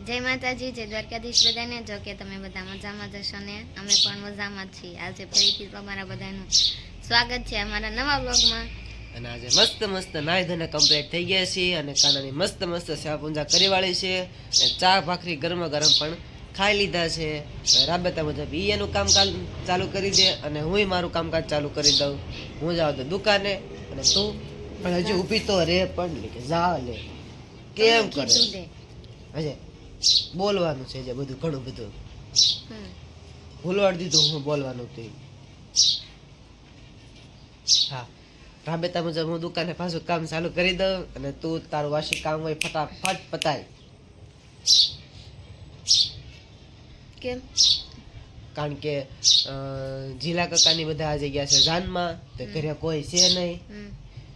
જય માતાજી, જય દ્વારકાધીશ બધાને. જો કે તમે બધા મજામાં જશો ને, અમે પણ મજામાં જ છીએ. આજે ફરીથી તમારા બધાનું સ્વાગત છે અમારા નવા બ્લોગમાં. અને આજે મસ્ત મસ્ત નાઈ ધોઈને કમ્પ્લીટ થઈ ગયા છીએ અને કાનાની મસ્ત મસ્ત સેવા પૂજા કરી વાળી છે અને ચા ભાખરી ગરમા ગરમ પણ ખાઈ લીધા છે. રાબેતા મુજબ ઈ એનું કામકાજ ચાલુ કરી દે અને હું મારું કામકાજ ચાલુ કરી દઉં. હું જાઉં તો દુકાને અને તું પણ હજી ઊભી તો રે પણ કે જા લે કેમ કરે હજે બોલવાનું છે જે બધું ઘણું બધું ભૂલવાડી દીધું હું બોલવાનું હતું. હા, રાબેતા મુજબ હું દુકાને પાછું કામ ચાલુ કરી દઉં અને તું તારું વાર્ષિક કામ હોય ફટાફટ પતાય. કેમ? કારણ કે જીલા કાકાની બધા આજે ગયા છે જાનમાં, તો ઘરે કોઈ છે નહીં,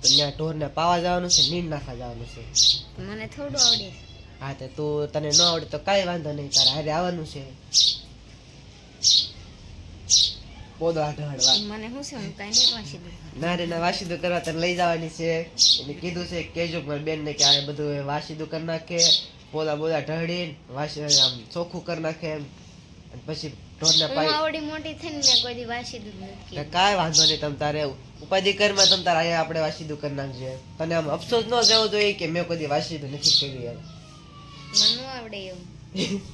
તો ત્યાં ઢોરને પાવા જવાનું છે, નીંદ નાખવા જવાનું છે. મને થોડું આવડે. હા, તો તું તને ન આવડે તો કાંઈ વાંધો નહીં, તારે હારે આવવાનું છે. પોદળા ઢળવા મને શું છે, હું કાંઈ નહીં વાંચી દઉં. ના રે ના, વાસીદું કરવા તને લઈ જવાની છે. એને કીધું છે કેજો મારી બેન ને કે આ બધું વાસીદું કરી નાખે, પોદા બોદા ઢળીને વાસી આમ ચોખ્ખું કરી નાખે એમ. અને પછી ઢોરને હું પાઈ આવડી મોટી થઈને મેં કોઈ દી વાંચી દઉં નથી. કાંઈ વાંધો નહીં, તમ તારે ઉપાધિ કરમાં તમ તારે અહીંયા આપણે વાસીદું કરી નાખજે. તને આમ અફસોસ ન જવો જોઈએ કે મેં કોઈ દી વાસીદું નથી કર્યું એમ. મને ન આવડે એવું.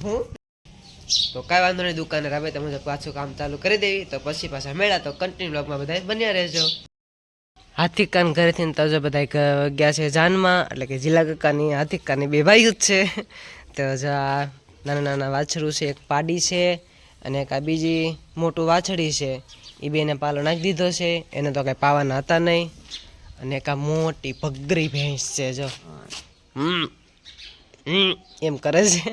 હું તો કાંઈ વાંધો નહીં, દુકાને રાબેતા મુજબ પાછું કામ ચાલુ કરી દેવી. તો પછી પાછા મેળા તો કન્ટિન્યુ બ્લોગમાં બધા બન્યા રહેજો. હાથી કાન ઘરેથી તો જો બધા ગયા છે જાનમાં, એટલે કે જીલા કાકાની હાથી કાની બે ભાઈઓ જ છે. તો જો આ નાના નાના વાછરું છે, એક પાડી છે અને એક આ બીજી મોટું વાછડી છે. એ બેને પાલો નાખી દીધો છે, એને તો કાંઈ પાવાના હતા નહીં. અને એક આ મોટી ભગરી ભેંસ છે જો એમ કરે છે,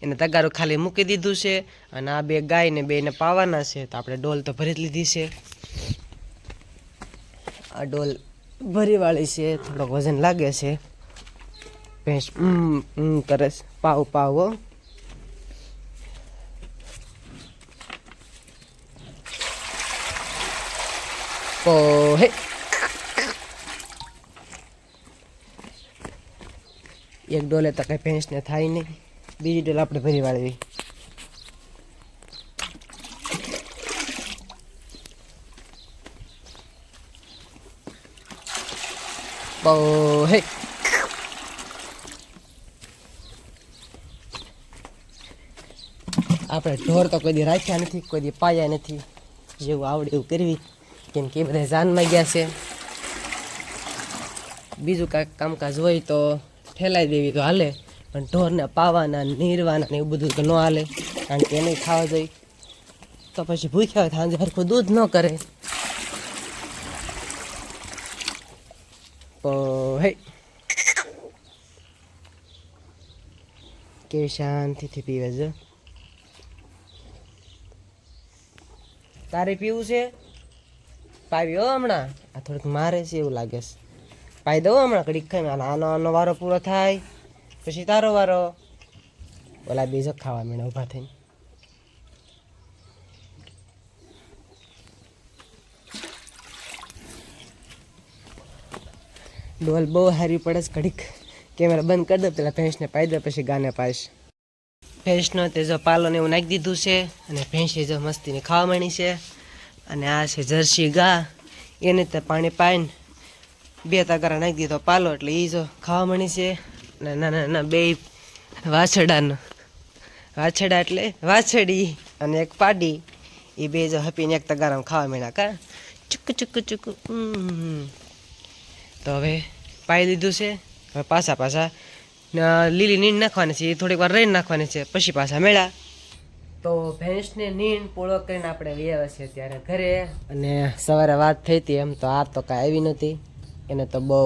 એને તગારું ખાલી મૂકી દીધું છે. અને આ બે ગાયને બેને પાવાના છે, તો આપણે ડોલ તો ભરી જ લીધી છે. આ ડોલ ભરી વાળી છે, થોડોક વજન લાગે છે. ભેંસ કરે છે, પાવ પાવ. હે એક ડોલે તો કઈ ભેંસને થાય નહીં, બીજી ડોલ આપણે ભરી વાળવી. હે આપણે ઢોર તો કોઈ દી રાખ્યા નથી, કોઈ દી પાયા નથી. જેવું આવડે એવું કરવી, કેમ કે એ બધા જાનમાં ગયા છે. બીજું કાંઈક કામકાજ હોય તો ઠેલાઈ દેવી તો હાલે, પણ ઢોરને પાવાના નીરવાના ને એવું બધું તો ન હાલે, કારણ કે એને ખાવા જોઈએ. તો પછી ભૂખ્યા હોય સાંજે હરખું દૂધ ન કરે. હે કેવી શાંતિથી પીવે છે. તારે પીવું છે? પાવી હો હમણાં, આ થોડીક મારે છે એવું લાગે છે. પાઈ દઉં હમણાં ઘડીક ખાઈ. આનો આનો વારો પૂરો થાય પછી તારો વારો. ઓલા બીજો ખાવા મીણે ઊભા થઈને. ડોલ બહુ હારી પડે છે. ઘડીક કેમેરા બંધ કરી દો, પેલા ભેંસને પાઈ દો, પછી ગાને પાઈશ. ભેંસનો તે જો પાલોને એવું નાખી દીધું છે અને ભેંસી જો મસ્તીને ખાવા માંડી છે. અને આ છે જર્સી ગા, એને તે પાણી પાઈને 2 તગારા નાખી દીધો પાલો, એટલે એ જો ખાવા માંડી છે. અને નાના નાના બે વાછડા એટલે વાછડી અને એક પાડી, એ બે જો હપીને એક તગારામાં ખાવા માંડ્યા. કા ચુક ચુક ચુક. તો હવે પાઈ દીધું છે. હવે પાછા લીલી નીંદ નાખવાની છે, એ થોડીક વાર રહીને નાખવાની છે, પછી પાછા મેળા. તો ભેંસને નીંદ પૂરો કરીને આપણે વ્યવ છે ત્યારે ઘરે. અને સવારે વાત થઈ હતી એમ, તો આ તો કાંઈ આવી નથી. એને તો બહુ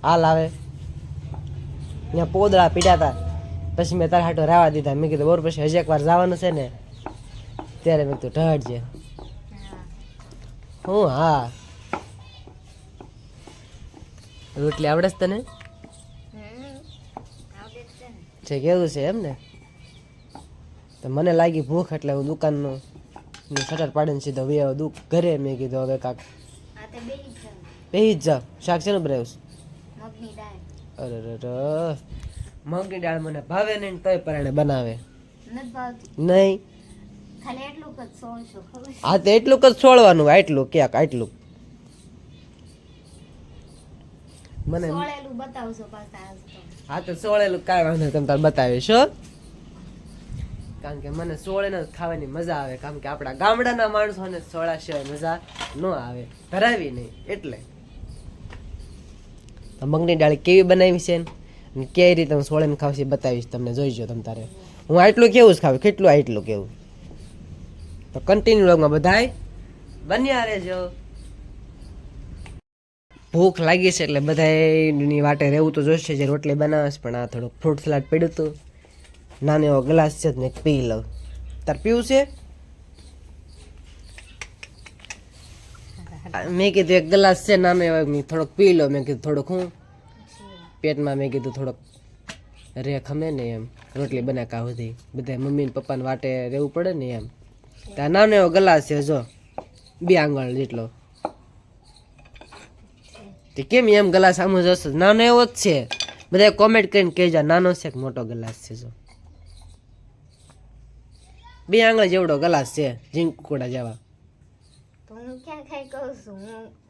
હાલ આવે. ત્યાં પોદળા પીડ્યા હતા, પછી મેં તારા હાટો રાવા દીધા. મેં કીધું બરોબર પછી હજી એક વાર જવાનું છે ને, ત્યારે મેં તું ઢળજે. હું હા, રોટલી આવડે છે તને? છે કેવું છે એમ ને? તો મને લાગી ભૂખ, એટલે હું દુકાનનું શટર પાડીને સીધો ઘરે. મેં કીધું હવે કાક બેહી જ જાવ. શાક છે ને બનાવ્યું? અરે મગની દાળ મને ભાવે નહીં ને તોય પરાણે બનાવે નથી ભાવતી નહીં. ખાલી એટલું જ સોળશું ખબર આ તો એટલું જ છોડવાનું, આટલું ક્યાંક આટલું મને. સોળેલું બતાવશો પાછા આજ તો. હા તો સોળેલું કાંઈ વાંધો નહીં, તમે તાર બતાવીશ હો. કારણ કે મને સોળેને ખાવાની મજા આવે, કારણ કે આપણા ગામડાના માણસોને સોળા સિવાય મજા ન આવે, ધરાવી નહીં એટલે. તો મગની દાળ કેવી બનાવી છે ને કેવી રીતે હું સોળેને ખાવશે બતાવીશ તમને, જોઈજો તમ તારે. હું આટલું કેવું જ ખાવ, કેટલું આટલું કેવું. તો કન્ટિન્યુ વ્લોગમાં બધાય બન્યા રહેજો. ભૂખ લાગી છે એટલે બધાની વાટે રહેવું તો જોઈશે. જે રોટલી બનાવે છે પણ આ થોડુંક ફ્રૂટ સલાડ પડ્યું હતું, નાનો એવો ગ્લાસ છે ને પી લઉં. તાર પીવું છે? મેં કીધું એક ગ્લાસ છે નાનો એવો, મેં થોડોક પી લો. મેં કીધું થોડુંક હું પેટમાં, મેં કીધું થોડોક રે ખમે ને એમ, રોટલી બનાકા સુધી બધા મમ્મી ને પપ્પાને વાટે રહેવું પડે ને એમ. ત્યાં નાનો એવો ગ્લાસ છે જો 2 આંગળ જેટલો. તે કેમ એમ ગ્લાસ આમ જ હશે, નાનો એવો જ છે. બધા કોમેન્ટ કરીને કહેજો નાનો છે કે મોટો ગ્લાસ છે. જો 2 આંગળ જેવડો ગ્લાસ છે, ઝીંકુડા જેવા. તો હું ક્યાં ખાઈ કહું છું,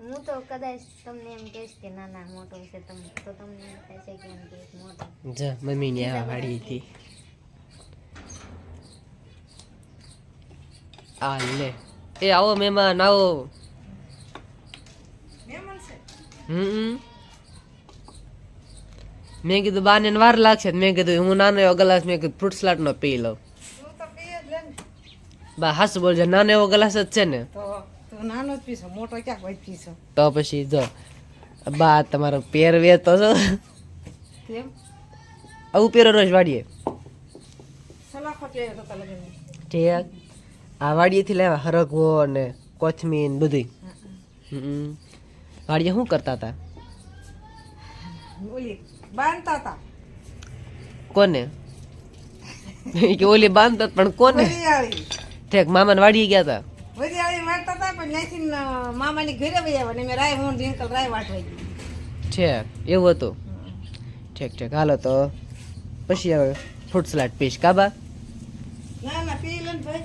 હું તો કદાચ તમને એમ કહીશ કે ના ના મોટો છે, તો તમને એમ થાય છે કે એમ કે મોટો. જો મમ્મી ની આવા વાડી હતી. આ લે એ આવો મહેમાન આવો. મેં કીધું બાને વાર લાગશે, મેં કીધું હું નાનો એવો ગ્લાસ, મેં કીધું ફ્રૂટ સલાડ નો પી લઉં. બા હાસ બોલજો, નાનો એવો ગ્લાસ જ છે ને નાનો જ પીસો, મોટો ક્યાંક વચ પીસો. તો પછી જો બા તમારો પેર વેતો છો, કેમ આવું પેરો રોજ વાડીએ. સલાખો પહેર્યો તો લગન. ઠીક. આ વાડીએથી લેવા હરગવો અને કોથમીર બધું. વાડીએ શું કરતા હતા? ઓલી બાંધતા હતા. કોને? કે ઓલી બાંધતા હતા, પણ કોને? વરિયાળી ઠેક મામાને વાડીએ ગયા હતા. વરિયાળી વાટતા હતા, પણ ત્યાંથી મામાની ઘરે વહી આવ્યા ને મેં રાય હું ડિંકલ રાય વાટવા ગઈ. ઠેક એવું હતું. ઠેક ઠેક હાલો તો પછી હવે ફ્રૂટ સલાડ પીશ કાબા. ના ના પી લે ને ભાઈ.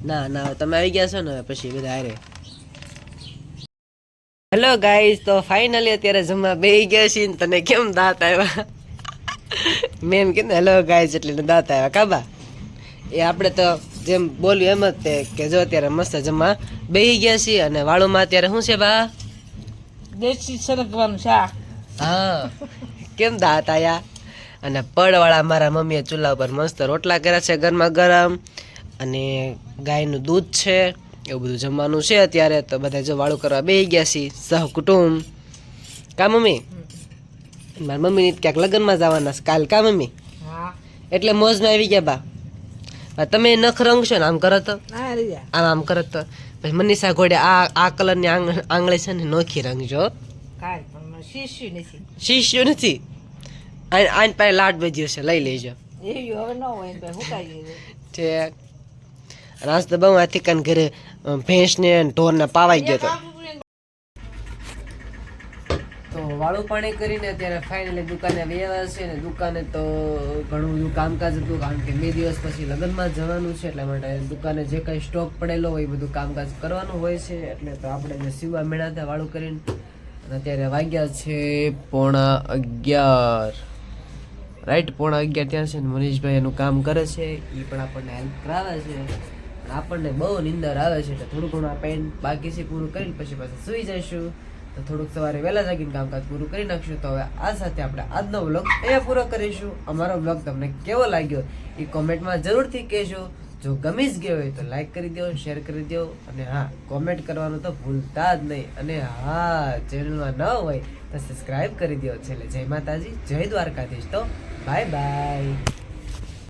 ના ના તમે આવી ગયા છો ને પછી બધા હારે. હેલો ગાઈઝ, તો ફાઇનલી અત્યારે જમવા બેસી ગયા છીએ ને તને કેમ દાંત આવ્યા? મેં એમ કીધું હેલો ગાઈઝ એટલે દાંત આવ્યા કાબા. એ આપણે તો જેમ બોલ્યું એમ જ તે કે જો અત્યારે મસ્ત જમવા બેસી ગયા છીએ અને વાળુમાં અત્યારે શું છે બા? દેશી સરગવાનું શાક. હા કેમ દાંત આવ્યા? અને પડવાળા મારા મમ્મીએ ચૂલા ઉપર મસ્ત રોટલા કર્યા છે ગરમા ગરમ, અને ગાયનું દૂધ છે, એવું બધું જમવાનું છે અત્યારે. તો બધા જો વાળું કરવા બેસી ગયા છીએ સહ કુટુંબ. કા મમ્મી? મારા મમ્મીની ક્યાંક લગ્નમાં જવાના છે કાલ. કા મમ્મી? હા એટલે મોજમાં આવી ગયા બા. તમે નખ રંગશો ને આમ કરો તો, ના રીયા આમ આમ કરો તો પછી મનીષા ઘોડે આ કલરની આંગળી છે ને નોખી રંગજો. કાંઈ પણ મને શીશ્યું નથી. શીશ્યું નથી. આન પાસે લાડ બજ્યું છે, લઈ લેજો. એવી હવે ન હોય ને હુકાઈ ગયું. ઠીક. રાસ તો બહુ આથી કાન ઘરે ભેંસને ઢોરને પાવાઈ ગયો હતો. તો વાળું પાણી કરીને અત્યારે ફાઇનલી દુકાને વ્યવહાર છે ને દુકાને તો ઘણું બધું કામકાજ હતું, કારણ કે 2 દિવસ પછી લગ્નમાં જવાનું છે, એટલા માટે દુકાને જે કંઈ સ્ટોક પડેલો હોય એ બધું કામકાજ કરવાનું હોય છે. એટલે તો આપણે જે સીવવા મેળા હતા વાળું કરીને, અને અત્યારે વાગ્યા છે 11:15 રાઈટ. 11:15 ત્યાં છે ને મનીષભાઈ એનું કામ કરે છે, એ પણ આપણને હેલ્પ કરાવે છે. આપણને બહુ નીંદર આવે છે એટલે થોડું ઘણું આ પેન બાકી છે પૂરું કરીને પછી પાછા સૂઈ જઈશું. તો થોડુંક સવારે વહેલા જાગીને કામકાજ પૂરું કરી નાખશું. તો હવે આ સાથે આપણે આજનો વ્લોગ અહીંયા પૂરો કરીશું. અમારો વ્લોગ તમને કેવો લાગ્યો એ કોમેન્ટમાં જરૂરથી કહેજો. જો ગમી જ ગયો હોય તો લાઈક કરી દો, શેર કરી દો, અને હા કોમેન્ટ કરવાનું તો ભૂલતા જ નહીં. અને હા ચેનલમાં ન હોય તો સબસ્ક્રાઈબ કરી દો. છેલ્લે જય માતાજી, જય દ્વારકાધીશ. તો બાય બાય.